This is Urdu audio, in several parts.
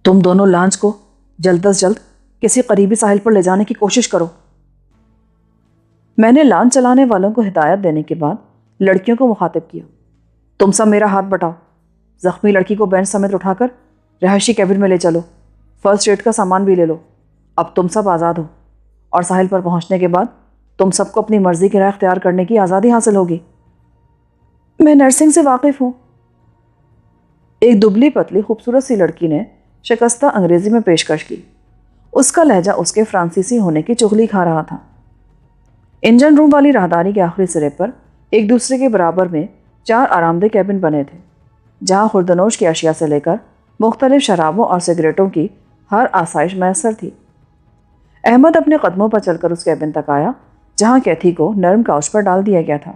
تم دونوں لانچ کو جلد از جلد کسی قریبی ساحل پر لے جانے کی کوشش کرو۔ میں نے لانچ چلانے والوں کو ہدایت دینے کے بعد لڑکیوں کو مخاطب کیا، تم سب میرا ہاتھ بٹاؤ، زخمی لڑکی کو بینچ سمیت اٹھا کر رہائشی کیبن میں لے چلو، فرسٹ ایڈ کا سامان بھی لے لو۔ اب تم سب آزاد ہو اور ساحل پر پہنچنے کے بعد تم سب کو اپنی مرضی کی راہ اختیار کرنے کی آزادی حاصل ہوگی۔ میں نرسنگ سے واقف ہوں، ایک دبلی پتلی خوبصورت سی لڑکی نے شکستہ انگریزی میں پیشکش کی۔ اس کا لہجہ اس کے فرانسیسی ہونے کی چغلی کھا رہا تھا۔ انجن روم والی راہداری کے آخری سرے پر ایک دوسرے کے برابر میں 4 آرام دہ کیبن بنے تھے، جہاں خوردنوش کی اشیاء سے لے کر مختلف شرابوں اور سگریٹوں کی ہر آسائش میسر تھی۔ احمد اپنے قدموں پر چل کر اس کیبن تک آیا جہاں کیتھی کو نرم کاؤچ پر ڈال دیا گیا تھا۔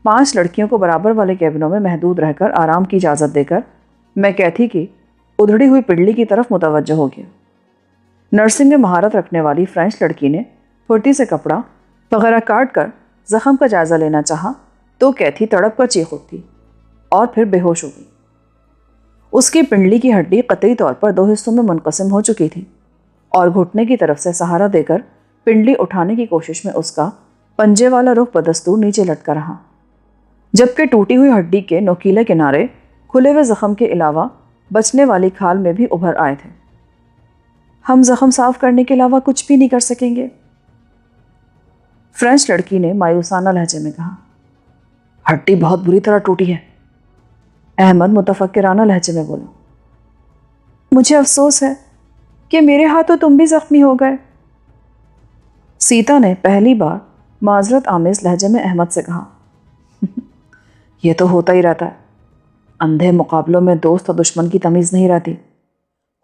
5 لڑکیوں کو برابر والے کیبنوں میں محدود رہ کر آرام کی اجازت دے کر میں کیتھی کی ادھڑی ہوئی پنڈلی کی طرف متوجہ ہو گیا۔ نرسنگ میں مہارت رکھنے والی فرینچ لڑکی نے پھرتی سے کپڑا وغیرہ کاٹ کر زخم کا جائزہ لینا چاہا تو کیتھی تڑپ کر چیخ اٹھی اور پھر بے ہوش ہو گئی۔ اس کی پنڈلی کی ہڈی قطعی طور پر 2 حصوں میں منقسم ہو چکی تھی اور گھٹنے کی طرف سے سہارا دے کر پنڈلی اٹھانے کی کوشش میں اس کا پنجے والا رخ بدستور نیچے لٹکا رہا، جبکہ ٹوٹی ہوئی ہڈی کے نوکیلے کنارے کھلے ہوئے زخم کے علاوہ بچنے والی کھال میں بھی ابھر آئے تھے۔ ہم زخم صاف کرنے کے علاوہ کچھ بھی نہیں کر سکیں گے، فرینچ لڑکی نے مایوسانہ لہجے میں کہا۔ ہڈی بہت بری طرح ٹوٹی ہے، احمد متفکرانہ لہجے میں بولا۔ مجھے افسوس ہے کہ میرے ہاتھوں تم بھی زخمی ہو گئے، سیتا نے پہلی بار معذرت آمیز لہجے میں احمد سے کہا۔ یہ تو ہوتا ہی رہتا ہے، اندھے مقابلوں میں دوست اور دشمن کی تمیز نہیں رہتی۔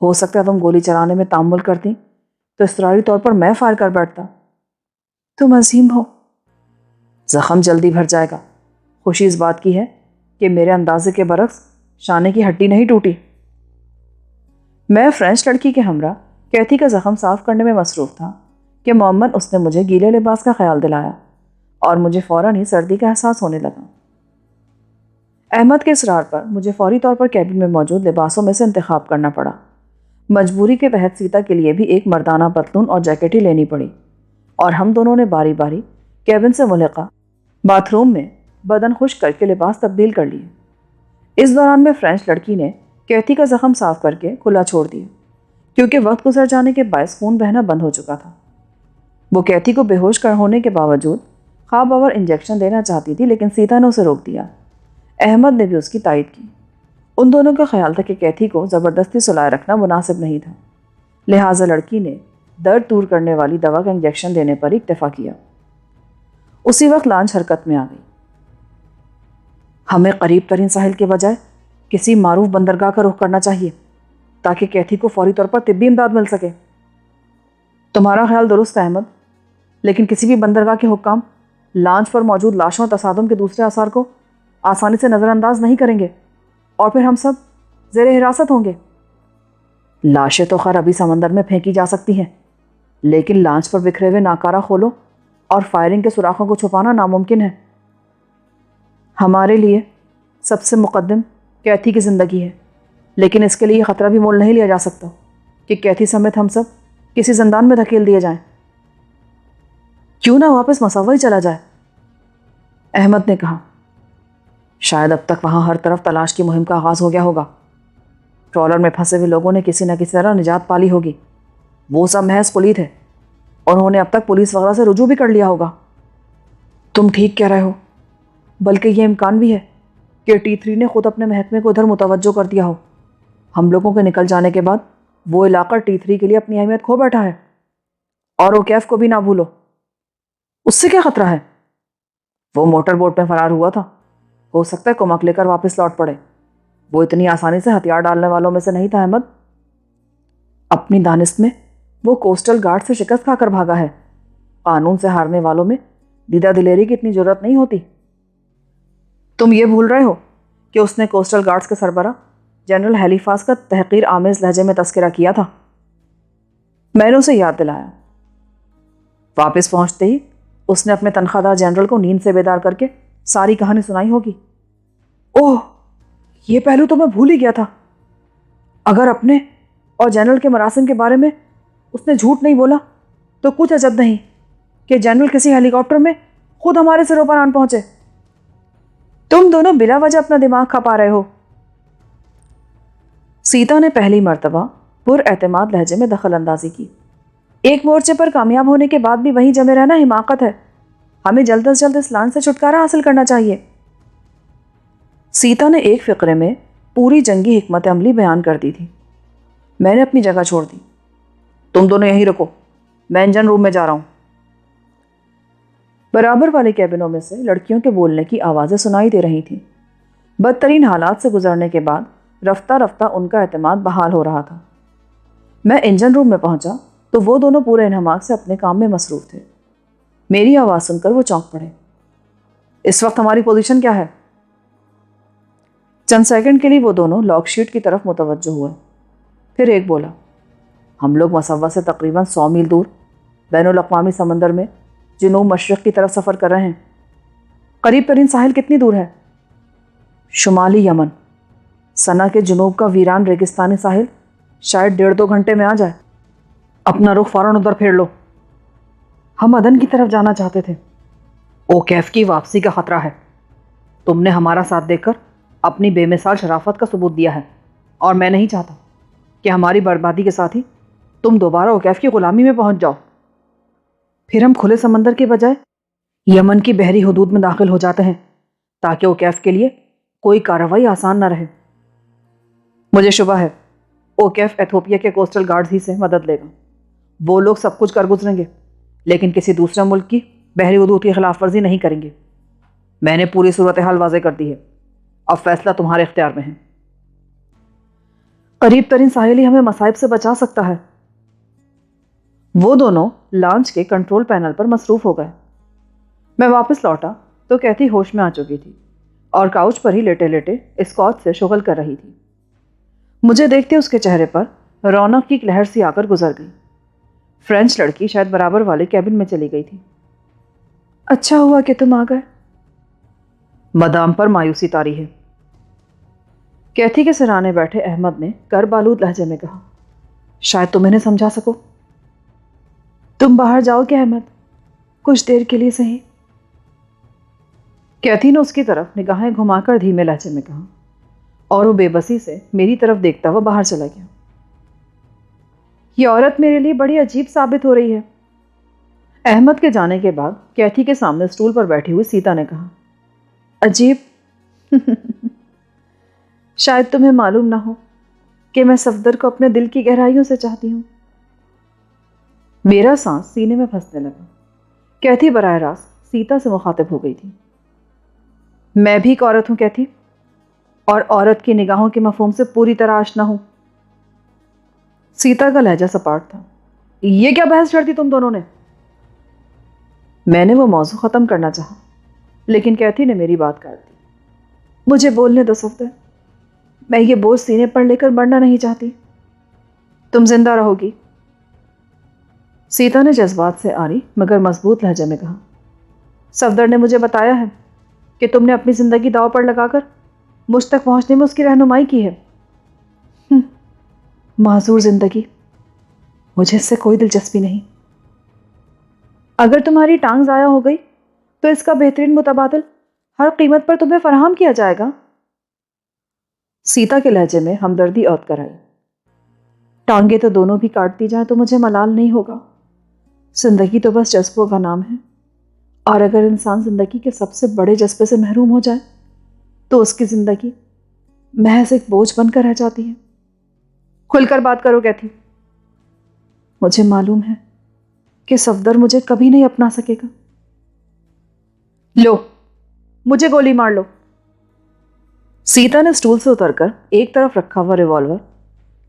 ہو سکتا ہے تم گولی چلانے میں تامل کرتی تو اضطراری طور پر میں فائر کر بیٹھتا۔ تم عظیم ہو۔ زخم جلدی بھر جائے گا، خوشی اس بات کی ہے کہ میرے اندازے کے برعکس شانے کی ہڈی نہیں ٹوٹی۔ میں فرینچ لڑکی کے ہمراہ کیتھی کا زخم صاف کرنے میں مصروف تھا کہ معمن اس نے مجھے گیلے لباس کا خیال دلایا اور مجھے فوراً ہی سردی کا احساس ہونے لگا۔ احمد کے اصرار پر مجھے فوری طور پر کیبن میں موجود لباسوں میں سے انتخاب کرنا پڑا۔ مجبوری کے تحت سیتا کے لیے بھی ایک مردانہ پتلون اور جیکٹ ہی لینی پڑی اور ہم دونوں نے باری باری کیبن سے ملحقہ باتھ روم میں بدن خشک کر کے لباس تبدیل کر لیے۔ اس دوران میں فرینچ لڑکی نے کیتھی کا زخم صاف کر کے کھلا چھوڑ دیا کیونکہ وقت گزر جانے کے باعث خون بہنا بند ہو چکا تھا۔ وہ کیتھی کو بے ہوش ہونے کے باوجود خواب آور انجیکشن دینا چاہتی تھی، لیکن سیتا نے اسے روک دیا۔ احمد نے بھی اس کی تائید کی۔ ان دونوں کا خیال تھا کہ کیتھی کو زبردستی سلائے رکھنا مناسب نہیں تھا، لہٰذا لڑکی نے درد دور کرنے والی دوا کا انجیکشن دینے پر اکتفا کیا۔ اسی وقت لانچ حرکت میں آ گئی۔ ہمیں قریب ترین ساحل کے بجائے کسی معروف بندرگاہ کا رخ کرنا چاہیے تاکہ کیتھی کو فوری طور پر طبی امداد مل سکے۔ تمہارا خیال درست ہے احمد، لیکن کسی بھی بندرگاہ کے حکام لانچ پر موجود لاشوں اور تصادم کے دوسرے آثار کو آسانی سے نظر انداز نہیں کریں گے اور پھر ہم سب زیر حراست ہوں گے۔ لاشیں تو خیر ابھی سمندر میں پھینکی جا سکتی ہیں، لیکن لانچ پر بکھرے ہوئے ناکارہ خولوں اور فائرنگ کے سوراخوں کو چھپانا ناممکن ہے۔ ہمارے لیے سب سے مقدم کیتھی کی زندگی ہے، لیکن اس کے لیے یہ خطرہ بھی مول نہیں لیا جا سکتا کہ کیتھی سمیت ہم سب کسی زندان میں دھکیل دیے جائیں۔ کیوں نہ واپس مساوی چلا جائے، احمد نے کہا۔ شاید اب تک وہاں ہر طرف تلاش کی مہم کا آغاز ہو گیا ہوگا۔ ٹرالر میں پھنسے ہوئے لوگوں نے کسی نہ کسی طرح نجات پالی ہوگی۔ وہ سب محض پولید ہے اور انہوں نے اب تک پولیس وغیرہ سے رجوع بھی کر لیا ہوگا۔ تم ٹھیک کہہ رہے ہو، بلکہ یہ امکان بھی ہے کہ T3 نے خود اپنے محکمے کو ادھر متوجہ کر دیا ہو۔ ہم لوگوں کے نکل جانے کے بعد وہ علاقہ T3 کے لیے اپنی اہمیت کھو بیٹھا ہے۔ اور اوکیف کو بھی نہ بھولو، اس سے کیا خطرہ ہے؟ وہ موٹر بوٹ میں فرار ہوا تھا، ہو سکتا ہے کمک لے کر واپس لوٹ پڑے۔ وہ اتنی آسانی سے ہتھیار ڈالنے والوں میں سے نہیں تھا احمد۔ اپنی دانست میں وہ کوسٹل گارڈ سے شکست کھا کر بھاگا ہے۔ قانون سے ہارنے والوں میں دیدہ دلیری کی اتنی جرات نہیں ہوتی۔ تم یہ بھول رہے ہو کہ اس نے کوسٹل گارڈز کے سربراہ جنرل ہیلیفاس کا تحقیر آمیز لہجے میں تذکرہ کیا تھا۔ میں نے اسے یاد دلایا۔ واپس پہنچتے ہی اس نے اپنے تنخواہ دار جنرل کو نیند سے بیدار کر کے ساری کہانی سنائی ہوگی۔ اوہ، یہ پہلو تو میں بھول ہی گیا تھا۔ اگر اپنے اور جنرل کے مراسم کے بارے میں اس نے جھوٹ نہیں بولا تو کچھ عجب نہیں کہ جنرل کسی ہیلی کاپٹر میں خود ہمارے سروں پر آن پہنچے۔ تم دونوں بلا وجہ اپنا دماغ کھپا رہے ہو۔ سیتا نے پہلی مرتبہ پر اعتماد لہجے میں دخل اندازی کی۔ ایک مورچے پر کامیاب ہونے کے بعد بھی وہیں جمے رہنا حماقت ہے۔ ہمیں جلد از جلد اس لان سے چھٹکارا حاصل کرنا چاہیے۔ سیتا نے ایک فقرے میں پوری جنگی حکمت عملی بیان کر دی تھی۔ میں نے اپنی جگہ چھوڑ دی۔ تم دونوں یہیں رکو، میں انجن روم میں جا رہا ہوں۔ برابر والے کیبنوں میں سے لڑکیوں کے بولنے کی آوازیں سنائی دے رہی تھیں۔ بدترین حالات سے گزرنے کے بعد رفتہ رفتہ ان کا اعتماد بحال ہو رہا تھا۔ میں انجن روم میں پہنچا تو وہ دونوں پورے انہماک سے اپنے کام میں مصروف تھے۔ میری آواز سن کر وہ چونک پڑے۔ اس وقت ہماری پوزیشن کیا ہے؟ چند سیکنڈ کے لیے وہ دونوں لاگ شیٹ کی طرف متوجہ ہوئے۔ پھر ایک بولا، ہم لوگ مسوا سے تقریباً 100 میل دور بین الاقوامی سمندر میں جنوب مشرق کی طرف سفر کر رہے ہیں۔ قریب ترین ساحل کتنی دور ہے؟ شمالی یمن، سنا کے جنوب کا ویران ریگستانی ساحل شاید 1.5-2 گھنٹے میں آ جائے۔ اپنا رخ فوراً ادھر پھیر لو۔ ہم عدن کی طرف جانا چاہتے تھے۔ اوکیف کی واپسی کا خطرہ ہے۔ تم نے ہمارا ساتھ دے کر اپنی بے مثال شرافت کا ثبوت دیا ہے، اور میں نہیں چاہتا کہ ہماری بربادی کے ساتھ ہی تم دوبارہ اوکیف کی غلامی میں پہنچ جاؤ۔ پھر ہم کھلے سمندر کے بجائے یمن کی بحری حدود میں داخل ہو جاتے ہیں تاکہ اوکیف کے لیے کوئی کارروائی آسان نہ رہے۔ مجھے شبہ ہے اوکیف ایتھوپیا کے کوسٹل گارڈز ہی سے مدد لے گا۔ وہ لوگ سب کچھ کر گزریں گے لیکن کسی دوسرے ملک کی بحری حدود کی خلاف ورزی نہیں کریں گے۔ میں نے پوری صورتحال واضح کر دی ہے، اب فیصلہ تمہارے اختیار میں ہے۔ قریب ترین ساحل ہی ہمیں مصائب سے بچا سکتا ہے۔ وہ دونوں لانچ کے کنٹرول پینل پر مصروف ہو گئے۔ میں واپس لوٹا تو کیتھی ہوش میں آ چکی تھی اور کاؤچ پر ہی لیٹے لیٹے اسکاچ سے شغل کر رہی تھی۔ مجھے دیکھتے اس کے چہرے پر رونق کی ایک لہر سی آ کر گزر گئی۔ فرینچ لڑکی شاید برابر والے کیبن میں چلی گئی تھی۔ اچھا ہوا کہ تم آ گئے۔ مدام پر مایوسی طاری ہے، کیتھی کے سرانے بیٹھے احمد نے کرب آلود لہجے میں کہا۔ شاید تم انہیں سمجھا سکو۔ تم باہر جاؤ گے احمد، کچھ دیر کے لیے صحیح۔ کیتھی نے اس کی طرف نگاہیں گھما کر دھیمے لہجے میں کہا، اور وہ بے بسی سے میری طرف دیکھتا ہوا باہر چلا گیا۔ یہ عورت میرے لیے بڑی عجیب ثابت ہو رہی ہے۔ احمد کے جانے کے بعد کیتھی کے سامنے اسٹول پر بیٹھی ہوئی سیتا نے کہا۔ عجیب؟ شاید تمہیں معلوم نہ ہو کہ میں صفدر کو اپنے دل کی گہرائیوں سے چاہتی ہوں۔ میرا سانس سینے میں پھنسنے لگا۔ کیتھی براہ راست سیتا سے مخاطب ہو گئی تھی۔ میں بھی ایک عورت ہوں کیتھی، اور عورت کی نگاہوں کے مفہوم سے پوری طرح آشنا ہوں۔ سیتا کا لہجہ سپاٹ تھا۔ یہ کیا بحث چھڑ دی تم دونوں نے؟ میں نے وہ موضوع ختم کرنا چاہا لیکن کیتھی نے میری بات کاٹ دی۔ مجھے بولنے دو صفدر، میں یہ بوجھ سینے پر لے کر مرنا نہیں چاہتی۔ تم زندہ رہو گی۔ سیتا نے جذبات سے آری مگر مضبوط لہجے میں کہا۔ صفدر نے مجھے بتایا ہے کہ تم نے اپنی زندگی داؤ پر لگا کر مجھ تک پہنچنے میں اس کی رہنمائی کی ہے۔ معذور زندگی، مجھے اس سے کوئی دلچسپی نہیں۔ اگر تمہاری ٹانگ ضائع ہو گئی تو اس کا بہترین متبادل ہر قیمت پر تمہیں فراہم کیا جائے گا۔ سیتا کے لہجے میں ہمدردی عود کر آئی۔ ٹانگیں تو دونوں بھی کاٹ دی جائیں تو مجھے ملال نہیں ہوگا۔ زندگی تو بس جذبوں کا نام ہے، اور اگر انسان زندگی کے سب سے بڑے جذبے سے محروم ہو جائے تو اس کی زندگی محض ایک بوجھ بن کر رہ جاتی ہے۔ کھل کر بات کرو کیتھی۔ مجھے معلوم ہے کہ صفدر مجھے کبھی نہیں اپنا سکے گا۔ لو، مجھے گولی مار لو۔ سیتا نے اسٹول سے اتر کر ایک طرف رکھا ہوا ریوالور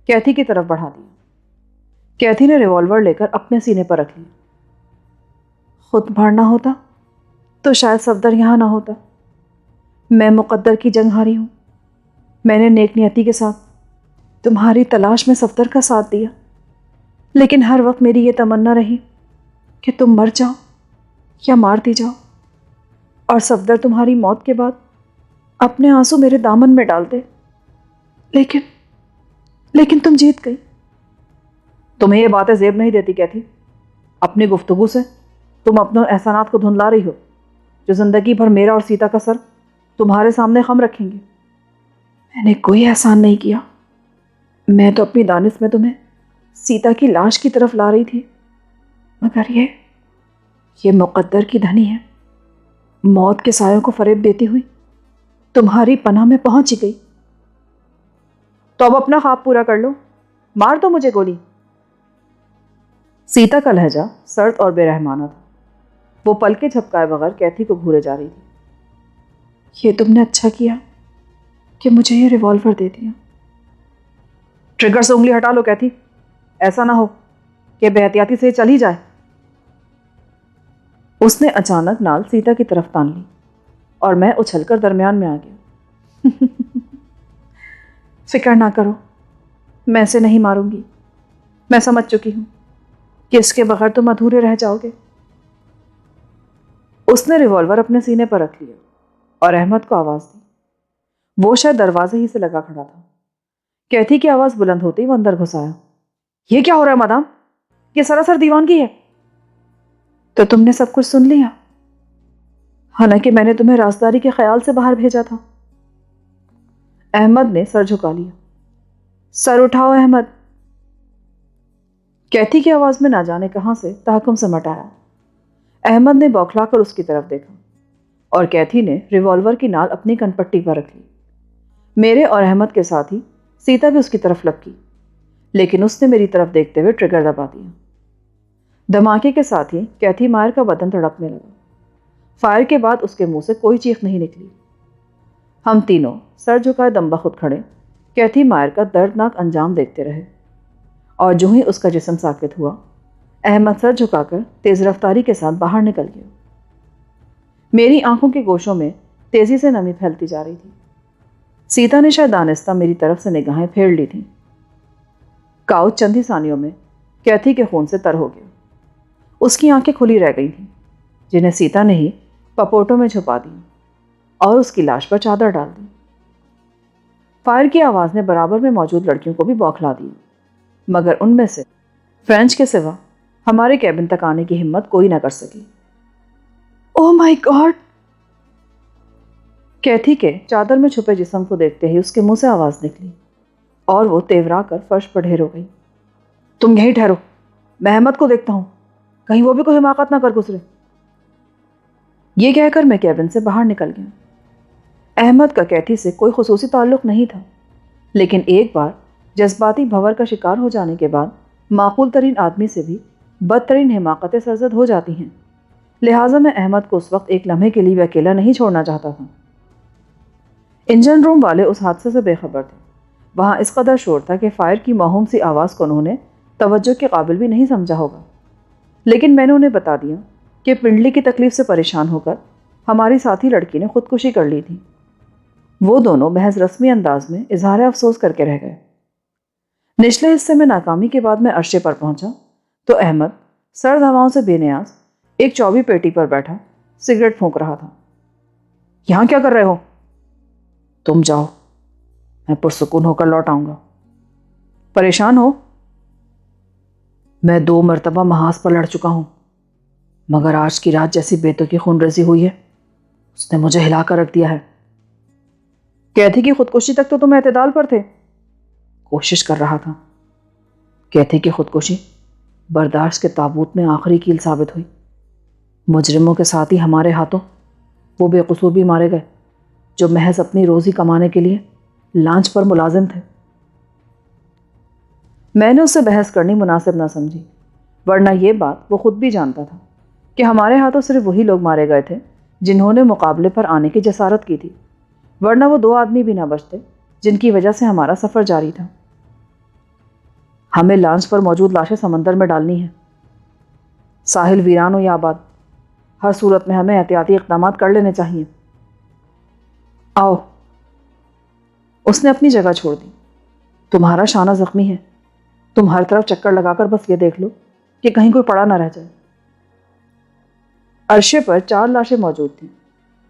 کیتھی کی طرف بڑھا دیا۔ کیتھی نے ریوالور لے کر اپنے سینے پر رکھ لیا۔ خود بھاڑنا ہوتا تو شاید صفدر یہاں نہ ہوتا۔ میں مقدر کی جنگ ہاری ہوں۔ میں نے نیک نیتی کے ساتھ تمہاری تلاش میں صفدر کا ساتھ دیا، لیکن ہر وقت میری یہ تمنا رہی کہ تم مر جاؤ یا مار دی جاؤ، اور صفدر تمہاری موت کے بعد اپنے آنسو میرے دامن میں ڈال دے۔ لیکن تم جیت گئی۔ تمہیں یہ باتیں زیب نہیں دیتی کہتی؟ اپنی گفتگو سے تم اپنے احسانات کو دھندلا رہی ہو، جو زندگی بھر میرا اور سیتا کا سر تمہارے سامنے خم رکھیں گے۔ میں نے کوئی احسان نہیں کیا، میں تو اپنی دانش میں تمہیں سیتا کی لاش کی طرف لا رہی تھی، مگر یہ مقدر کی دھنی ہے، موت کے سایوں کو فریب دیتی ہوئی تمہاری پناہ میں پہنچ ہی گئی۔ تو اب اپنا خواب پورا کر لو، مار دو مجھے گولی۔ سیتا کا لہجہ سرد اور بے رحمانہ تھا، وہ پل کے جھپکائے بغیر کیتھی کو گھورے جا رہی تھی۔ یہ تم نے اچھا کیا کہ مجھے یہ ریوالور دے دیا۔ ٹریگر سے انگلی ہٹا لو کیتھی، ایسا نہ ہو کہ بے احتیاطی سے چل ہی جائے۔ اس نے اچانک نال سیتا کی طرف تان لی اور میں اچھل کر درمیان میں آ گیا۔ فکر نہ کرو، میں اسے نہیں ماروں گی، میں سمجھ چکی ہوں کہ اس کے بغیر تم ادھورے رہ جاؤ گے۔ اس نے ریوالور اپنے سینے پر رکھ لیا اور احمد کو آواز دی۔ وہ شاید دروازے ہی سے لگا کھڑا تھا۔ کیتھی کی آواز بلند ہوتی وہ اندر گھس آیا۔ یہ کیا ہو رہا ہے مدام؟ یہ سراسر دیوانگی ہے۔ تو تم نے سب کچھ سن لیا، حالانکہ میں نے تمہیں رازداری کے خیال سے باہر بھیجا تھا۔ احمد نے سر جھکا لیا۔ سر اٹھاؤ احمد، کیتھی کی آواز میں نہ جانے کہاں سے تحکم سمٹ آیا۔ احمد نے بوکھلا کر اس کی طرف دیکھا اور کیتھی نے ریوالور کی نال اپنی کن پٹی پر رکھ لی۔ میرے اور احمد کے ساتھ ہی سیتا بھی اس کی طرف لپکی، لیکن اس نے میری طرف دیکھتے ہوئے ٹریگر دبا دیا۔ دھماکے کے ساتھ ہی کیتھی مائر کا بدن تڑپنے لگا۔ فائر کے بعد اس کے منہ سے کوئی چیخ نہیں نکلی۔ ہم تینوں سر جھکائے دم بخود کھڑے کیتھی مائر کا دردناک انجام دیکھتے رہے، اور جو ہی اس کا جسم ساکت ہوا، احمد سر جھکا کر تیز رفتاری کے ساتھ باہر نکل گیا۔ میری آنکھوں کے گوشوں میں تیزی سے نمی پھیلتی جا رہی تھی۔ سیتا نے شاید دانستہ میری طرف سے نگاہیں پھیر لی تھیں۔ کاؤ چند ہی ثانیوں میں کیتھی کے خون سے تر ہو گیا۔ اس کی آنکھیں کھلی رہ گئی تھیں، جنہیں سیتا نے ہی پپوٹوں میں چھپا دی اور اس کی لاش پر چادر ڈال دی۔ فائر کی آواز نے برابر میں موجود لڑکیوں کو بھی بوکھلا دی، مگر ان میں سے فرینچ کے سوا ہمارے کیبن تک آنے کی ہمت کوئی نہ کر سکی۔ اوہ مائی گاڈ! کیتھی کے چادر میں چھپے جسم کو دیکھتے ہی اس کے منہ سے آواز نکلی اور وہ تیورا کر فرش پر ڈھیر ہو گئی۔ تم یہیں ٹھہرو، میں احمد کو دیکھتا ہوں، کہیں وہ بھی کوئی حماقت نہ کر گزرے۔ یہ کہہ کر میں کیبن سے باہر نکل گیا۔ احمد کا کیتھی سے کوئی خصوصی تعلق نہیں تھا، لیکن ایک بار جذباتی بھنور کا شکار ہو جانے کے بعد معقول ترین آدمی سے بھی بدترین حماقتیں سرزد ہو جاتی ہیں، لہٰذا میں احمد کو اس وقت ایک لمحے کے لیے بھی اکیلا نہیں چھوڑنا چاہتا تھا۔ انجن روم والے اس حادثے سے بے خبر تھے۔ وہاں اس قدر شور تھا کہ فائر کی موہوم سی آواز کو انہوں نے توجہ کے قابل بھی نہیں سمجھا ہوگا، لیکن میں نے انہیں بتا دیا کہ پنڈلی کی تکلیف سے پریشان ہو کر ہماری ساتھی لڑکی نے خودکشی کر لی تھی۔ وہ دونوں محض رسمی انداز میں اظہار افسوس کر کے رہ گئے۔ نچلے حصے میں ناکامی کے بعد میں عرشے پر پہنچا تو احمد سرد ہواؤں سے بے نیاز ایک چوبی پیٹی پر بیٹھا سگریٹ پھونک رہا تھا۔ یہاں کیا کر رہے ہو؟ تم جاؤ، میں پرسکون ہو کر لوٹ آؤں گا۔ پریشان ہو؟ میں 2 مرتبہ محاذ پر لڑ چکا ہوں، مگر آج کی رات جیسی بیتوں کی خون ریزی ہوئی ہے، اس نے مجھے ہلا کر رکھ دیا ہے۔ کیتھی کی خودکشی تک تو تم اعتدال پر تھے۔ کوشش کر رہا تھا۔ کیتھی کی خودکشی برداشت کے تابوت میں آخری کیل ثابت ہوئی۔ مجرموں کے ساتھ ہی ہمارے ہاتھوں وہ بے قصور بھی مارے گئے جو محض اپنی روزی کمانے کے لیے لانچ پر ملازم تھے۔ میں نے اس سے بحث کرنی مناسب نہ سمجھی، ورنہ یہ بات وہ خود بھی جانتا تھا کہ ہمارے ہاتھوں صرف وہی لوگ مارے گئے تھے جنہوں نے مقابلے پر آنے کی جسارت کی تھی، ورنہ وہ 2 آدمی بھی نہ بچتے جن کی وجہ سے ہمارا سفر جاری تھا۔ ہمیں لانچ پر موجود لاشیں سمندر میں ڈالنی ہیں، ساحل ویران ہو یا آباد، ہر صورت میں ہمیں احتیاطی اقدامات کر لینے چاہیے۔ آؤ۔ اس نے اپنی جگہ چھوڑ دی۔ تمہارا شانہ زخمی ہے، تم ہر طرف چکر لگا کر بس یہ دیکھ لو کہ کہیں کوئی پڑا نہ رہ جائے۔ عرشے پر 4 لاشیں موجود تھیں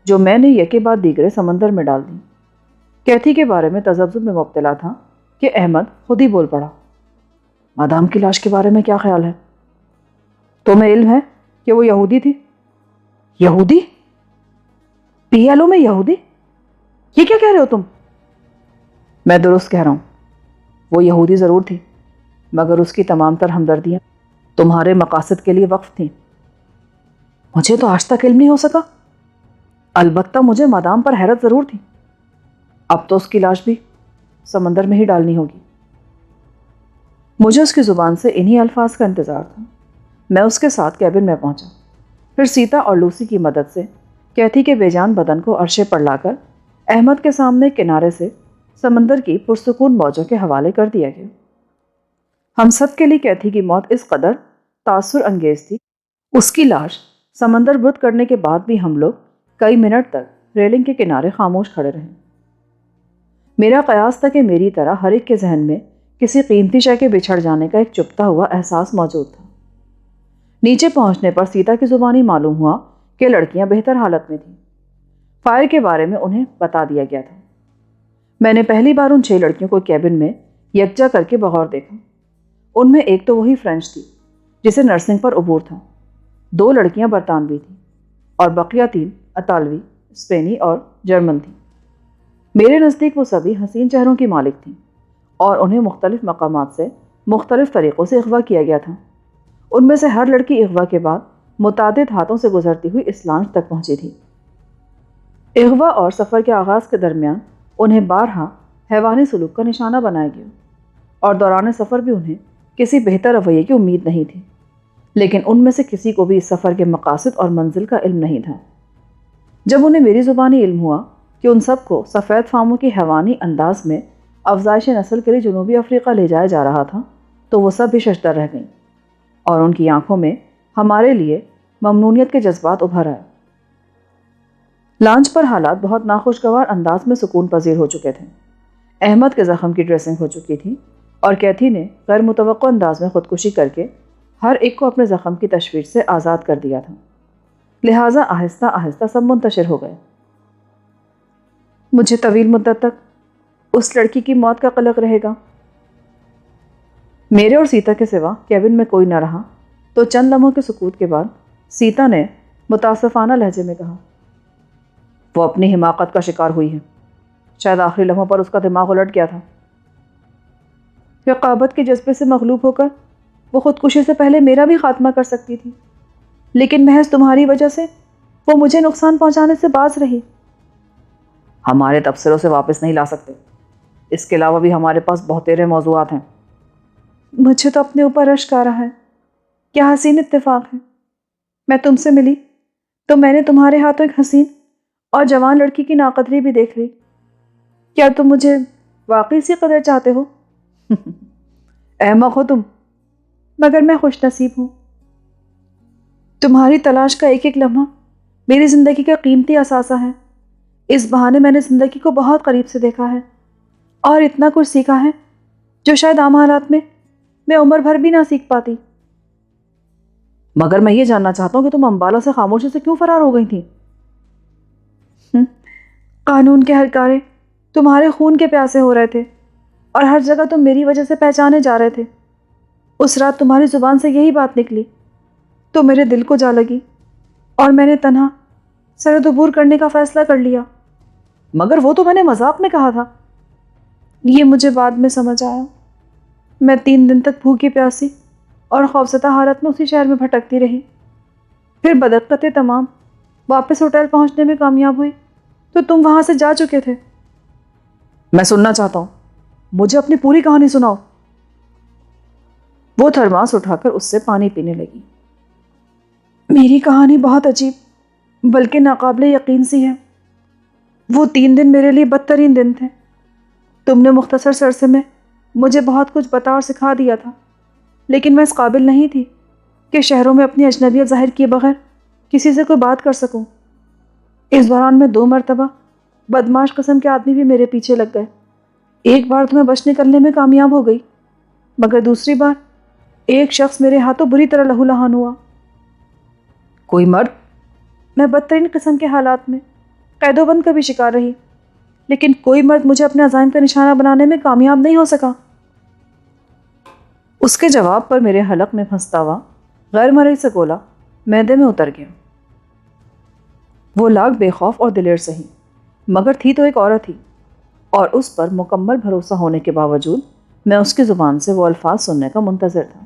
جو میں نے یکے بعد دیگرے سمندر میں ڈال دیں۔ کیتھی کے بارے میں تذبذب میں مبتلا تھا کہ احمد خود ہی بول پڑا۔ مادام کی لاش کے بارے میں کیا خیال ہے؟ تمہیں علم ہے کہ وہ یہودی تھی؟ یہودی؟ PLO میں یہودی؟ یہ کیا کہہ رہے ہو تم؟ میں درست کہہ رہا ہوں، وہ یہودی ضرور تھی، مگر اس کی تمام تر ہمدردیاں تمہارے مقاصد کے لیے وقف تھیں۔ مجھے تو آج تک علم نہیں ہو سکا۔ البتہ مجھے مادام پر حیرت ضرور تھی۔ اب تو اس کی لاش بھی سمندر میں ہی ڈالنی ہوگی۔ مجھے اس کی زبان سے انہی الفاظ کا انتظار تھا۔ میں اس کے ساتھ کیبن میں پہنچا، پھر سیتا اور لوسی کی مدد سے کیتھی کے بے جان بدن کو عرشے پر لا کر احمد کے سامنے کنارے سے سمندر کی پرسکون موجوں کے حوالے کر دیا گیا۔ ہم سب کے لیے کیتھی کی موت اس قدر تاثر انگیز تھی، اس کی لاش سمندر برد کرنے کے بعد بھی ہم لوگ کئی منٹ تک ریلنگ کے کنارے خاموش کھڑے رہے۔ میرا قیاس تھا کہ میری طرح ہر ایک کے ذہن میں کسی قیمتی شے کے بچھڑ جانے کا ایک چپتا ہوا احساس موجود تھا۔ نیچے پہنچنے پر سیتا کی زبانی معلوم ہوا کہ لڑکیاں بہتر حالت میں تھیں۔ فائر کے بارے میں انہیں بتا دیا گیا تھا۔ میں نے پہلی بار ان 6 لڑکیوں کو کیبن میں یکجا کر کے بغور دیکھا۔ ان میں ایک تو وہی فرینچ تھی جسے نرسنگ پر عبور تھا، 2 لڑکیاں برطانوی تھیں اور بقیہ 3 اطالوی، اسپینی اور جرمن تھیں۔ میرے نزدیک وہ سبھی حسین چہروں کی مالک تھیں اور انہیں مختلف مقامات سے مختلف طریقوں سے اغوا کیا گیا تھا۔ ان میں سے ہر لڑکی اغوا کے بعد متعدد ہاتھوں سے گزرتی ہوئی اس لانچ تک پہنچی تھی۔ اغوا اور سفر کے آغاز کے درمیان انہیں بارہا حیوانی سلوک کا نشانہ بنایا گیا اور دوران سفر بھی انہیں کسی بہتر رویے کی امید نہیں تھی، لیکن ان میں سے کسی کو بھی اس سفر کے مقاصد اور منزل کا علم نہیں تھا۔ جب انہیں میری زبانی علم ہوا کہ ان سب کو سفید فاموں کی حیوانی انداز میں افزائش نسل کے لیے جنوبی افریقہ لے جایا جا رہا تھا، تو وہ سب بھی ششدر رہ گئیں اور ان کی آنکھوں میں ہمارے لیے ممنونیت کے جذبات ابھر آئے۔ لانچ پر حالات بہت ناخوشگوار انداز میں سکون پذیر ہو چکے تھے۔ احمد کے زخم کی ڈریسنگ ہو چکی تھی اور کیتھی نے غیر متوقع انداز میں خودکشی کر کے ہر ایک کو اپنے زخم کی تشویش سے آزاد کر دیا تھا، لہٰذا آہستہ آہستہ سب منتشر ہو گئے۔ مجھے طویل مدت تک اس لڑکی کی موت کا قلق رہے گا۔ میرے اور سیتا کے سوا کیبن میں کوئی نہ رہا تو چند لمحوں کے سکوت کے بعد سیتا نے متاسفانہ لہجے میں کہا، وہ اپنی حماقت کا شکار ہوئی ہے۔ شاید آخری لمحوں پر اس کا دماغ الٹ گیا تھا۔ رقابت کے جذبے سے مغلوب ہو کر وہ خودکشی سے پہلے میرا بھی خاتمہ کر سکتی تھی، لیکن محض تمہاری وجہ سے وہ مجھے نقصان پہنچانے سے باز رہی۔ ہمارے تبصروں سے واپس نہیں لا سکتے، اس کے علاوہ بھی ہمارے پاس بہتیرے موضوعات ہیں۔ مجھے تو اپنے اوپر رشک آ رہا ہے۔ کیا حسین اتفاق ہے، میں تم سے ملی تو میں نے تمہارے ہاتھوں ایک حسین اور جوان لڑکی کی ناقدری بھی دیکھ لی۔ کیا تم مجھے واقعی اسی قدر چاہتے ہو؟ احمق ہو تم، مگر میں خوش نصیب ہوں۔ تمہاری تلاش کا ایک ایک لمحہ میری زندگی کا قیمتی اثاثہ ہے۔ اس بہانے میں نے زندگی کو بہت قریب سے دیکھا ہے اور اتنا کچھ سیکھا ہے جو شاید عام حالات میں عمر بھر بھی نہ سیکھ پاتی۔ مگر میں یہ جاننا چاہتا ہوں کہ تم امبالہ سے خاموشی سے کیوں فرار ہو گئی تھی؟ قانون کے ہرکارے تمہارے خون کے پیاسے ہو رہے تھے اور ہر جگہ تم میری وجہ سے پہچانے جا رہے تھے۔ اس رات تمہاری زبان سے یہی بات نکلی تو میرے دل کو جا لگی اور میں نے تنہا سرحد عبور کرنے کا فیصلہ کر لیا۔ مگر وہ تو میں نے مذاق میں کہا تھا۔ یہ مجھے بعد میں سمجھ آیا۔ میں 3 دن تک بھوکی پیاسی اور خوفزدہ حالت میں اسی شہر میں بھٹکتی رہی، پھر بدقت تمام واپس ہوٹل پہنچنے میں کامیاب ہوئی تو تم وہاں سے جا چکے تھے۔ میں سننا چاہتا ہوں، مجھے اپنی پوری کہانی سناؤ۔ وہ تھرماس اٹھا کر اس سے پانی پینے لگی۔ میری کہانی بہت عجیب بلکہ ناقابل یقین سی ہے۔ وہ 3 دن میرے لیے بدترین دن تھے۔ تم نے مختصر سے عرصے میں مجھے بہت کچھ بتا اور سکھا دیا تھا، لیکن میں اس قابل نہیں تھی کہ شہروں میں اپنی اجنبیت ظاہر کیے بغیر کسی سے کوئی بات کر سکوں۔ اس دوران میں 2 مرتبہ بدماش قسم کے آدمی بھی میرے پیچھے لگ گئے۔ ایک بار تو میں بچ نکلنے میں کامیاب ہو گئی، مگر دوسری بار ایک شخص میرے ہاتھوں بری طرح لہو لہان ہوا۔ کوئی مرد؟ میں بدترین قسم کے حالات میں قید و بند کا بھی شکار رہی، لیکن کوئی مرد مجھے اپنے عزائم کا نشانہ بنانے میں کامیاب نہیں ہو سکا۔ اس کے جواب پر میرے حلق میں پھنستا ہوا غیر مرئی سے گولا معدے میں اتر گیا۔ وہ لاکھ بے خوف اور دلیر سہی، مگر تھی تو ایک عورت ہی، اور اس پر مکمل بھروسہ ہونے کے باوجود میں اس کی زبان سے وہ الفاظ سننے کا منتظر تھا۔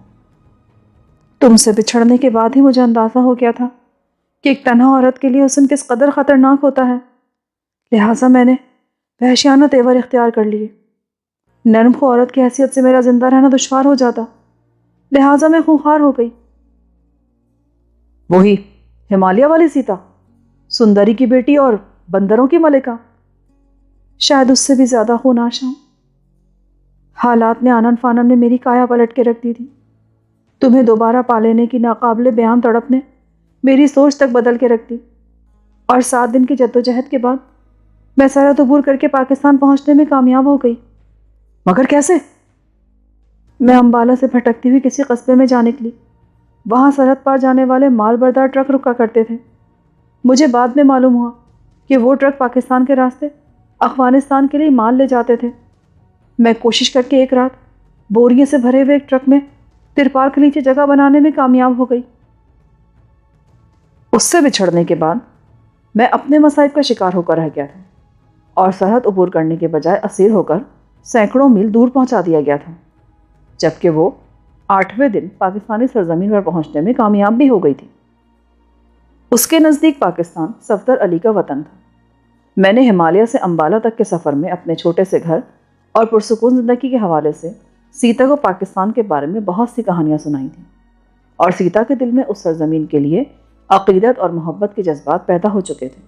تم سے بچھڑنے کے بعد ہی مجھے اندازہ ہو گیا تھا کہ ایک تنہا عورت کے لیے حسن کس قدر خطرناک ہوتا ہے، لہٰذا میں نے وحشیانہ تیور اختیار کر لیے۔ نرم خو عورت کی حیثیت سے میرا زندہ رہنا دشوار ہو جاتا، لہٰذا میں خونخوار ہو گئی۔ وہی ہمالیہ والی سیتا، سندری کی بیٹی اور بندروں کی ملکہ، شاید اس سے بھی زیادہ خوناشا۔ حالات نے آنن فانن میں میری کایا پلٹ کے رکھ دی تھی۔ تمہیں دوبارہ پا لینے کی ناقابل بیان تڑپ نے میری سوچ تک بدل کے رکھ دی، اور 7 دن کی جدوجہد کے بعد میں سرحد عبور کر کے پاکستان پہنچنے میں کامیاب ہو گئی۔ مگر کیسے؟ میں امبالہ سے بھٹکتی ہوئی کسی قصبے میں جا نکلی۔ وہاں سرحد پار جانے والے مال بردار ٹرک رکا کرتے تھے۔ مجھے بعد میں معلوم ہوا کہ وہ ٹرک پاکستان کے راستے افغانستان کے لیے مال لے جاتے تھے۔ میں کوشش کر کے ایک رات بوریے سے بھرے ہوئے ایک ٹرک میں ترپال کے نیچے جگہ بنانے میں کامیاب ہو گئی۔ اس سے بچھڑنے کے بعد میں اپنے مصائب کا شکار ہو کر رہ گیا تھا، اور سرحد عبور کرنے کے بجائے اسیر ہو کر سینکڑوں میل دور پہنچا دیا گیا تھا، جبکہ وہ 8ویں دن پاکستانی سرزمین پر پہنچنے میں کامیاب بھی ہو گئی تھی۔ اس کے نزدیک پاکستان صفدر علی کا وطن تھا۔ میں نے ہمالیہ سے امبالہ تک کے سفر میں اپنے چھوٹے سے گھر اور پرسکون زندگی کے حوالے سے سیتا کو پاکستان کے بارے میں بہت سی کہانیاں سنائی تھیں، اور سیتا کے دل میں اس سرزمین کے لیے عقیدت اور محبت کے جذبات پیدا ہو چکے تھے۔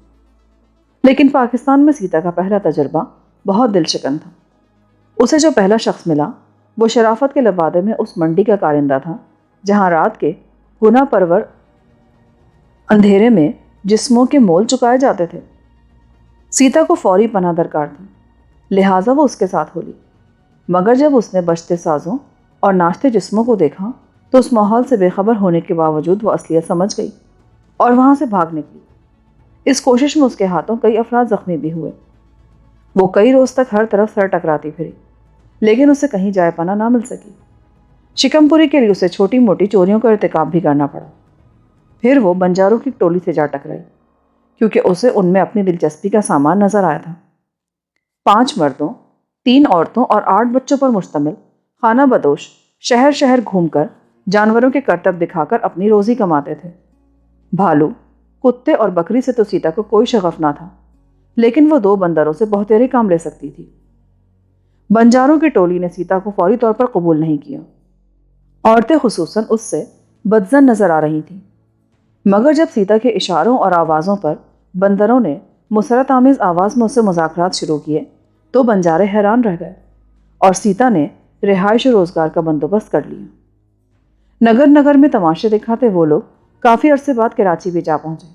لیکن پاکستان میں سیتا کا پہلا تجربہ بہت دل شکن تھا۔ اسے جو پہلا شخص ملا وہ شرافت کے لبادے میں اس منڈی کا کارندہ تھا جہاں رات کے گناہ پرور اندھیرے میں جسموں کے مول چکائے جاتے تھے۔ سیتا کو فوری پناہ درکار تھی، لہٰذا وہ اس کے ساتھ ہو لی، مگر جب اس نے بجتے سازوں اور ناچتے جسموں کو دیکھا تو اس ماحول سے بے خبر ہونے کے باوجود وہ اصلیت سمجھ گئی اور وہاں سے بھاگ نکلی۔ اس کوشش میں اس کے ہاتھوں کئی افراد زخمی بھی ہوئے۔ وہ کئی روز تک ہر طرف سر ٹکراتی پھری، لیکن اسے کہیں جائے پناہ نہ مل سکی۔ شکم پوری کے لیے اسے چھوٹی موٹی چوریوں کا ارتکاب بھی کرنا پڑا۔ پھر وہ بنجاروں کی ٹولی سے جا ٹکرائی، کیونکہ اسے ان میں اپنی دلچسپی کا سامان نظر آیا تھا۔ 5 مردوں، 3 عورتوں اور 8 بچوں پر مشتمل خانہ بدوش شہر شہر گھوم کر جانوروں کے کرتب دکھا کر اپنی روزی کماتے تھے۔ بھالو، کتے اور بکری سے تو سیتا کو کوئی شغف نہ تھا، لیکن وہ 2 بندروں سے بہترے کام لے سکتی تھی۔ بنجاروں کی ٹولی نے سیتا کو فوری طور پر قبول نہیں کیا۔ عورتیں خصوصاً اس سے بدظن نظر آ رہی تھیں، مگر جب سیتا کے اشاروں اور آوازوں پر بندروں نے مسرت آمیز آواز میں اس سے مذاکرات شروع کیے تو بنجارے حیران رہ گئے، اور سیتا نے رہائش و روزگار کا بندوبست کر لیا۔ نگر نگر میں تماشے دکھاتے وہ لوگ کافی عرصے بعد کراچی بھی جا پہنچے،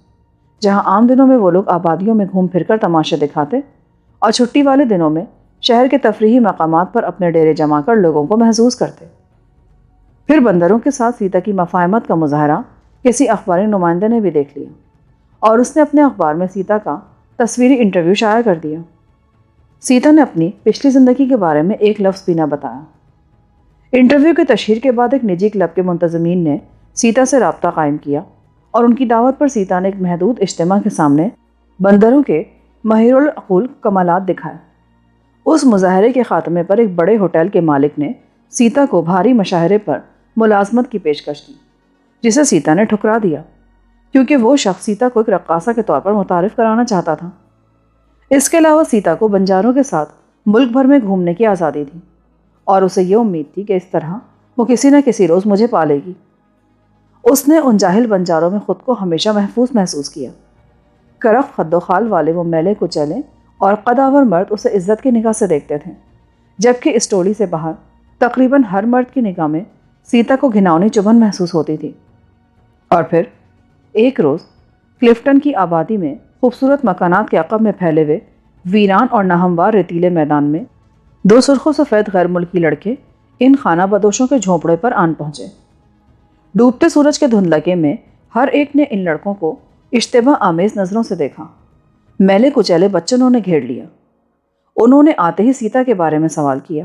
جہاں عام دنوں میں وہ لوگ آبادیوں میں گھوم پھر کر تماشے دکھاتے اور چھٹی والے دنوں میں شہر کے تفریحی مقامات پر اپنے ڈیرے جما کر لوگوں کو محظوظ کرتے۔ پھر بندروں کے ساتھ سیتا کی مفاہمت کا مظاہرہ کسی اخباری نمائندے نے بھی دیکھ لیا، اور اس نے اپنے اخبار میں سیتا کا تصویری انٹرویو شائع کر دیا۔ سیتا نے اپنی پچھلی زندگی کے بارے میں ایک لفظ بھی نہ بتایا۔ انٹرویو کی تشہیر کے بعد ایک نجی کلب کے منتظمین نے سیتا سے رابطہ قائم کیا، اور ان کی دعوت پر سیتا نے ایک محدود اجتماع کے سامنے بندروں کے مہیر العقول کمالات دکھائے۔ اس مظاہرے کے خاتمے پر ایک بڑے ہوٹل کے مالک نے سیتا کو بھاری مشاہرے پر ملازمت کی پیشکش کی، جسے سیتا نے ٹھکرا دیا، کیونکہ وہ شخص سیتا کو ایک رقاصہ کے طور پر متعارف کرانا چاہتا تھا۔ اس کے علاوہ سیتا کو بنجاروں کے ساتھ ملک بھر میں گھومنے کی آزادی تھی، اور اسے یہ امید تھی کہ اس طرح وہ کسی نہ کسی روز مجھے پالے گی۔ اس نے ان جاہل بنجاروں میں خود کو ہمیشہ محفوظ محسوس کیا۔ کرخت خد و خال والے وہ میلے کچیلے اور قدآور مرد اسے عزت کی نگاہ سے دیکھتے تھے، جبکہ اس ٹولی سے باہر تقریباً ہر مرد کی نگاہ میں سیتا کو گھناؤنی چبھن محسوس ہوتی تھی۔ اور پھر ایک روز کلفٹن کی آبادی میں خوبصورت مکانات کے عقب میں پھیلے ہوئے ویران اور ناہموار ریتیلے میدان میں 2 سرخ و سفید غیر ملکی لڑکے ان خانہ بدوشوں کے جھونپڑے پر آن پہنچے۔ ڈوبتے سورج کے دھندلکے میں ہر ایک نے ان لڑکوں کو اشتباہ آمیز نظروں سے دیکھا۔ میلے کچیلے بچنوں نے گھیر لیا۔ انہوں نے آتے ہی سیتا کے بارے میں سوال کیا،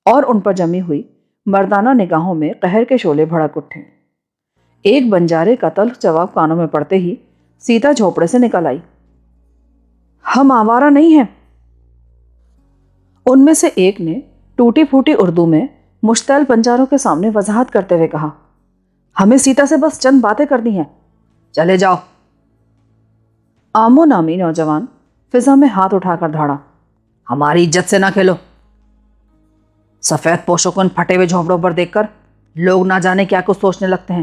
اور ان پر جمی ہوئی مردانہ نگاہوں میں قہر کے شعلے بھڑک اٹھے۔ ایک بنجارے کا تلخ جواب کانوں میں پڑتے ہی سیتا جھوپڑے سے نکل آئی۔ ہم آوارہ نہیں ہیں۔ ان میں سے ایک نے ٹوٹی پھوٹی اردو میں مشتعل بنجاروں کے سامنے وضاحت کرتے ہوئے کہا، ہمیں سیتا سے بس چند باتیں کرنی ہیں، چلے جاؤ۔ آمو نامی نوجوان فضا میں ہاتھ اٹھا کر دھاڑا، ہماری عزت سے نہ کھیلو۔ سفید پوشوں کو ان پھٹے ہوئے جھونپڑوں پر دیکھ کر لوگ نہ جانے کیا کچھ سوچنے لگتے ہیں۔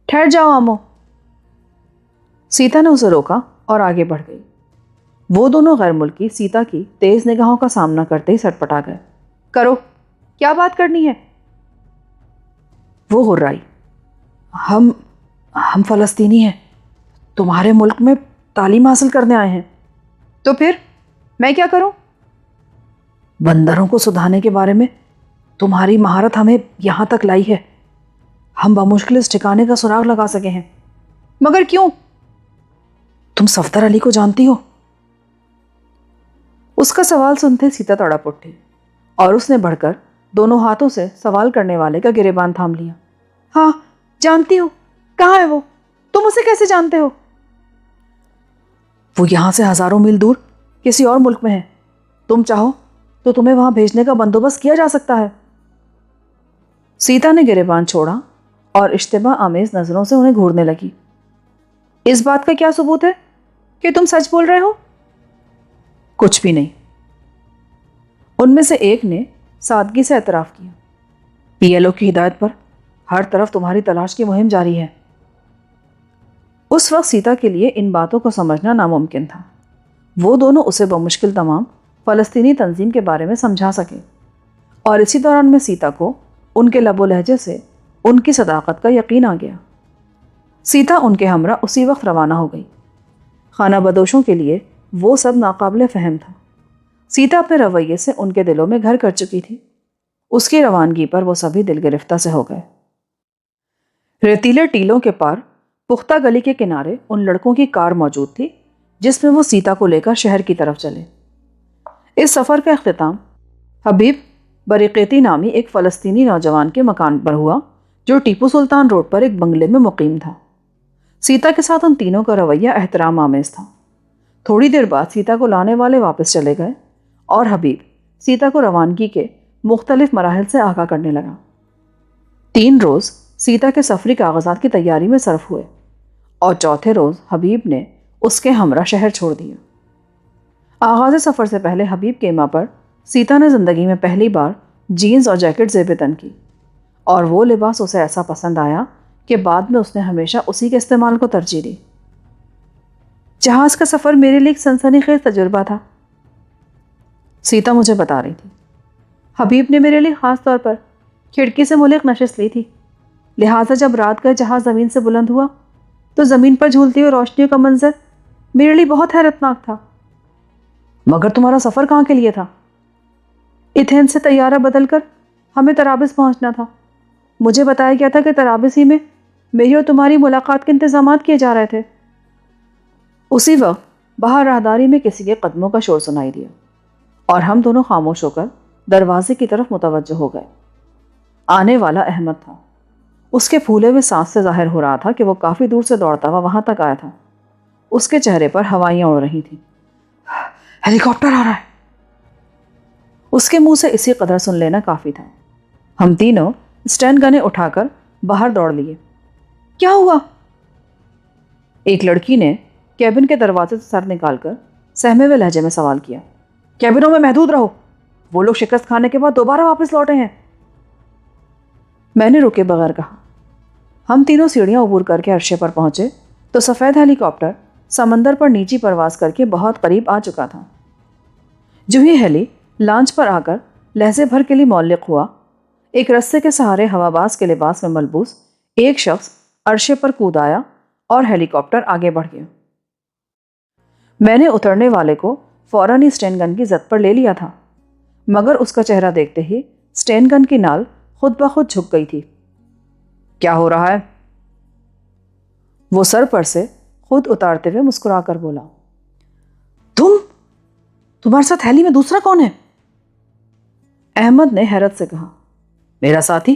ٹھہر جاؤ آمو۔ سیتا نے اسے روکا اور آگے بڑھ گئی۔ وہ دونوں غیر ملکی سیتا کی تیز نگاہوں کا سامنا کرتے ہی سٹ پٹا گئے۔ کرو، کیا بات کرنی ہے؟ وہ غرائی، ہم فلسطینی ہیں، تمہارے ملک میں تعلیم حاصل کرنے آئے ہیں۔ تو پھر میں کیا کروں؟ بندروں کو سدھانے کے بارے میں تمہاری مہارت ہمیں یہاں تک لائی ہے۔ ہم بمشکل اس ٹھکانے کا سراغ لگا سکے ہیں۔ مگر کیوں؟ تم صفدر علی کو جانتی ہو؟ اس کا سوال سنتے سیتا تڑپ اٹھی اور اس نے بڑھ کر دونوں ہاتھوں سے سوال کرنے والے کا گریبان تھام لیا۔ ہاں جانتی ہوں۔ کہاں ہے وہ؟ تم اسے کیسے جانتے ہو؟ وہ یہاں سے ہزاروں میل دور کسی اور ملک میں ہے۔ تم چاہو تو تمہیں وہاں بھیجنے کا بندوبست کیا جا سکتا ہے۔ سیتا نے گریبان چھوڑا اور اشتباہ آمیز نظروں سے انہیں گھورنے لگی۔ اس بات کا کیا ثبوت ہے کہ تم سچ بول رہے ہو؟ کچھ بھی نہیں۔ ان میں سے ایک نے سادگی سے اعتراف کیا، PLO کی ہدایت پر ہر طرف تمہاری تلاش کی مہم جاری ہے۔ اس وقت سیتا کے لیے ان باتوں کو سمجھنا ناممکن تھا۔ وہ دونوں اسے بمشکل تمام فلسطینی تنظیم کے بارے میں سمجھا سکے، اور اسی دوران میں سیتا کو ان کے لب و لہجے سے ان کی صداقت کا یقین آ گیا۔ سیتا ان کے ہمراہ اسی وقت روانہ ہو گئی۔ خانہ بدوشوں کے لیے وہ سب ناقابل فہم تھا۔ سیتا اپنے رویے سے ان کے دلوں میں گھر کر چکی تھی۔ اس کی روانگی پر وہ سبھی دل گرفتہ سے ہو گئے۔ ریتیلے ٹیلوں کے پار پختہ گلی کے کنارے ان لڑکوں کی کار موجود تھی جس میں وہ سیتا کو لے کر شہر کی طرف چلے۔ اس سفر کا اختتام حبیب بریقیتی نامی ایک فلسطینی نوجوان کے مکان پر ہوا جو ٹیپو سلطان روڈ پر ایک بنگلے میں مقیم تھا۔ سیتا کے ساتھ ان تینوں کا رویہ احترام آمیز تھا۔ تھوڑی دیر بعد سیتا کو لانے والے واپس چلے گئے اور حبیب سیتا کو روانگی کے مختلف مراحل سے آگاہ کرنے لگا۔ 3 روز سیتا کے سفری کاغذات کی تیاری میں صرف ہوئے اور چوتھے روز حبیب نے اس کے ہمراہ شہر چھوڑ دیا۔ آغاز سفر سے پہلے حبیب کے ماں پر سیتا نے زندگی میں پہلی بار جینز اور جیکٹ زیب تن کی، اور وہ لباس اسے ایسا پسند آیا کہ بعد میں اس نے ہمیشہ اسی کے استعمال کو ترجیح دی۔ جہاز کا سفر میرے لیے ایک سنسنی خیز تجربہ تھا، سیتا مجھے بتا رہی تھی۔ حبیب نے میرے لیے خاص طور پر کھڑکی سے ملک نشست لی تھی، لہٰذا جب رات کا جہاز زمین سے بلند ہوا تو زمین پر جھولتی ہوئی روشنیوں کا منظر میرے لیے بہت حیرتناک تھا۔ مگر تمہارا سفر کہاں کے لیے تھا؟ ایتھنز سے طیارہ بدل کر ہمیں طرابلس پہنچنا تھا۔ مجھے بتایا گیا تھا کہ طرابلس ہی میں میری اور تمہاری ملاقات کے انتظامات کیے جا رہے تھے۔ اسی وقت باہر راہداری میں کسی کے قدموں کا شور سنائی دیا اور ہم دونوں خاموش ہو کر دروازے کی طرف متوجہ ہو گئے۔ آنے والا احمد تھا۔ اس کے پھولے ہوئے سانس سے ظاہر ہو رہا تھا کہ وہ کافی دور سے دوڑتا ہوا وہاں تک آیا تھا۔ اس کے چہرے پر ہوائیاں اڑ رہی تھیں۔ ہیلی کاپٹر آ رہا ہے۔ اس کے منہ سے اسی قدر سن لینا کافی تھا۔ ہم تینوں اسٹین گنیں اٹھا کر باہر دوڑ لیے۔ کیا ہوا؟ ایک لڑکی نے کیبن کے دروازے سے سر نکال کر سہمے ہوئے لہجے میں سوال کیا۔ کیبنوں میں محدود رہو، وہ لوگ شکست کھانے کے بعد دوبارہ واپس لوٹے ہیں۔ میں نے رکے بغیر کہا۔ ہم تینوں سیڑھیاں عبور کر کے عرشے پر پہنچے تو سفید ہیلی کاپٹر سمندر پر نیچی پرواز کر کے بہت قریب آ چکا تھا۔ جو ہی ہیلی لانچ پر آ کر لہجے بھر کے لیے معلق ہوا، ایک رسے کے سہارے ہوا باز کے لباس میں ملبوس ایک شخص عرشے پر کود آیا اور ہیلی کاپٹر آگے بڑھ گیا۔ میں نے اترنے والے کو فوراً ہی اسٹین گن کی زد پر لے لیا تھا، مگر اس کا چہرہ دیکھتے ہی اسٹین گن کی نال خود بخود جھک گئی تھی۔ کیا ہو رہا ہے؟ وہ سر پر سے خود اتارتے ہوئے مسکرا کر بولا۔ تمہارے ساتھ ہیلی میں دوسرا کون ہے؟ احمد نے حیرت سے کہا۔ میرا ساتھی؟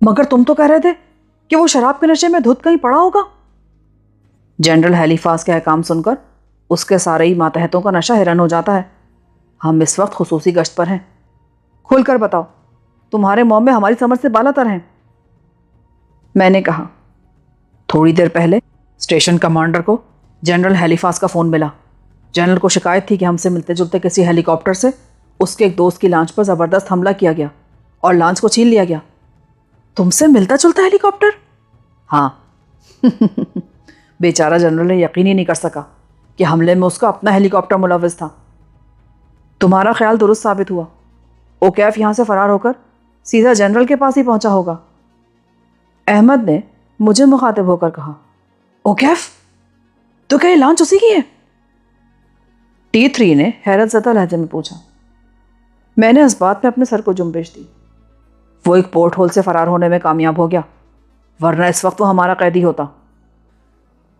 مگر تم تو کہہ رہے تھے کہ وہ شراب کے نشے میں دھت کہیں پڑا ہوگا۔ جنرل ہیلی فاس کے احکام سن کر اس کے سارے ہی ماتحتوں کا نشہ حیران ہو جاتا ہے۔ ہم اس وقت خصوصی گشت پر ہیں، کھل کر بتاؤ، تمہارے موم میں ہماری سمجھ سے بالا تر ہیں۔ میں نے کہا، تھوڑی دیر پہلے اسٹیشن کمانڈر کو جنرل ہیلی فاس کا فون ملا۔ جنرل کو شکایت تھی کہ ہم سے ملتے جلتے کسی ہیلی کاپٹر سے اس کے ایک دوست کی لانچ پر زبردست حملہ کیا گیا اور لانچ کو چھین لیا گیا۔ تم سے ملتا جلتا ہیلی کاپٹر؟ ہاں۔ بیچارہ جنرل نے یقین ہی نہیں کر سکا کہ حملے میں اس کا اپنا ہیلی کاپٹر ملوث تھا۔ تمہارا خیال درست ثابت ہوا، اوکیف یہاں سے فرار ہو کر سیدھا جنرل کے پاس ہی پہنچا ہوگا۔ احمد نے مجھے مخاطب ہو کر کہا، اوکیف؟ تو کیا یہ لانچ اسی کی ہے؟ T3 نے حیرت زدہ لہجے میں پوچھا۔ میں نے اس بات پہ اپنے سر کو جنبش دی۔ وہ ایک پورٹ ہول سے فرار ہونے میں کامیاب ہو گیا، ورنہ اس وقت وہ ہمارا قیدی ہوتا۔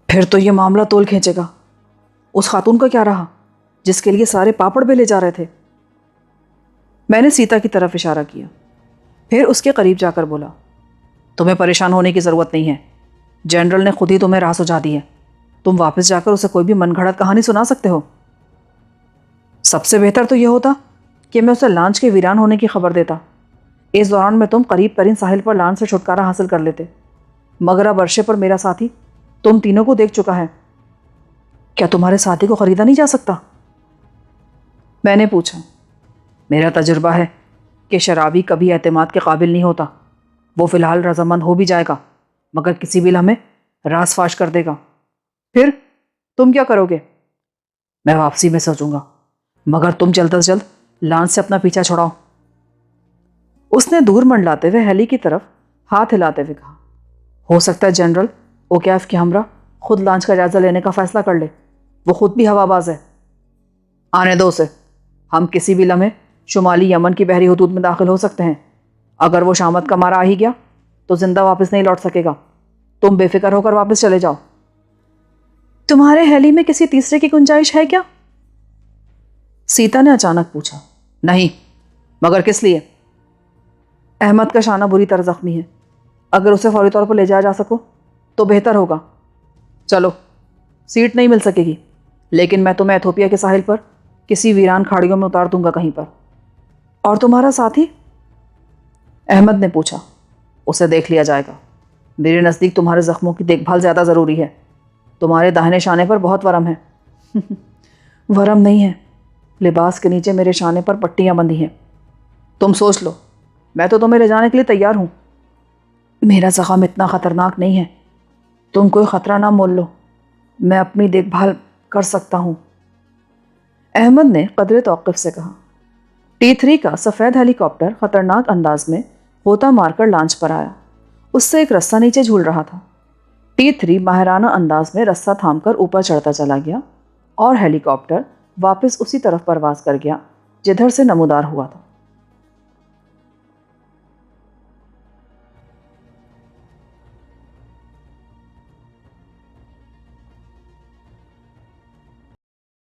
پھر تو یہ معاملہ تول کھینچے گا۔ اس خاتون کا کیا رہا جس کے لیے سارے پاپڑ بیلے جا رہے تھے؟ میں نے سیتا کی طرف اشارہ کیا، پھر اس کے قریب جا کر بولا، تمہیں پریشان ہونے کی ضرورت نہیں ہے، جنرل نے خود ہی تمہیں راہ سجھا دی ہے، تم واپس جا کر اسے کوئی بھی من گھڑت کہانی سنا سکتے ہو۔ سب سے بہتر تو یہ ہوتا کہ میں اسے لانچ کے ویران ہونے کی خبر دیتا، اس دوران میں تم قریب ترین ساحل پر لانچ سے چھٹکارا حاصل کر لیتے، مگر اب عرشے پر میرا ساتھی تم تینوں کو دیکھ چکا ہے، کیا تمہارے ساتھی کو خریدا نہیں جا سکتا؟ میں نے پوچھا۔ میرا تجربہ ہے کہ شرابی کبھی اعتماد کے قابل نہیں ہوتا، وہ فی الحال رضامند ہو بھی جائے گا مگر کسی بھی لمحے راز فاش کر دے گا۔ پھر تم کیا کرو گے؟ میں واپسی میں سوچوں گا، مگر تم جلد از جلد لانچ سے اپنا پیچھا چھڑاؤ۔ اس نے دور منڈلاتے ہوئے ہیلی کی طرف ہاتھ ہلاتے ہوئے کہا، ہو سکتا ہے جنرل اوکیف کے ہمراہ خود لانچ کا جائزہ لینے کا فیصلہ کر لے، وہ خود بھی ہوا باز ہے۔ آنے دو اسے، ہم کسی بھی لمحے شمالی یمن کی بحری حدود میں داخل ہو سکتے ہیں، اگر وہ شامت کا مارا آ ہی گیا تو زندہ واپس نہیں لوٹ سکے گا، تم بے فکر ہو کر واپس چلے جاؤ۔ تمہارے ہیلی میں کسی تیسرے کی گنجائش ہے کیا؟ سیتا نے اچانک پوچھا۔ نہیں، مگر کس لیے؟ احمد کا شانہ بری طرح زخمی ہے، اگر اسے فوری طور پر لے جایا جا سکو تو بہتر ہوگا۔ چلو، سیٹ نہیں مل سکے گی، لیکن میں تمہیں ایتھوپیا کے ساحل پر کسی ویران کھاڑیوں میں اتار دوں گا کہیں پر۔ اور تمہارا ساتھی؟ احمد نے پوچھا۔ اسے دیکھ لیا جائے گا، میرے نزدیک تمہارے زخموں کی دیکھ بھال زیادہ ضروری ہے، تمہارے داہنے شانے پر بہت ورم ہے۔ ورم نہیں ہے، لباس کے نیچے میرے شانے پر پٹیاں بندھی ہیں، تم سوچ لو، میں تو تمہیں لے جانے کے لیے تیار ہوں۔ میرا زخم اتنا خطرناک نہیں ہے، تم کوئی خطرہ نہ مول لو، میں اپنی دیکھ بھال کر سکتا ہوں۔ احمد نے قدرے توقف سے کہا۔ T3 کا سفید ہیلی کاپٹر خطرناک انداز میں ہوتا مار کر لانچ پر آیا، اس سے ایک رسہ نیچے جھول رہا تھا۔ T3 ماہرانہ انداز میں رسہ تھام کر اوپر چڑھتا چلا گیا اور ہیلی کاپٹر واپس اسی طرف پرواز کر گیا جدھر سے نمودار ہوا تھا۔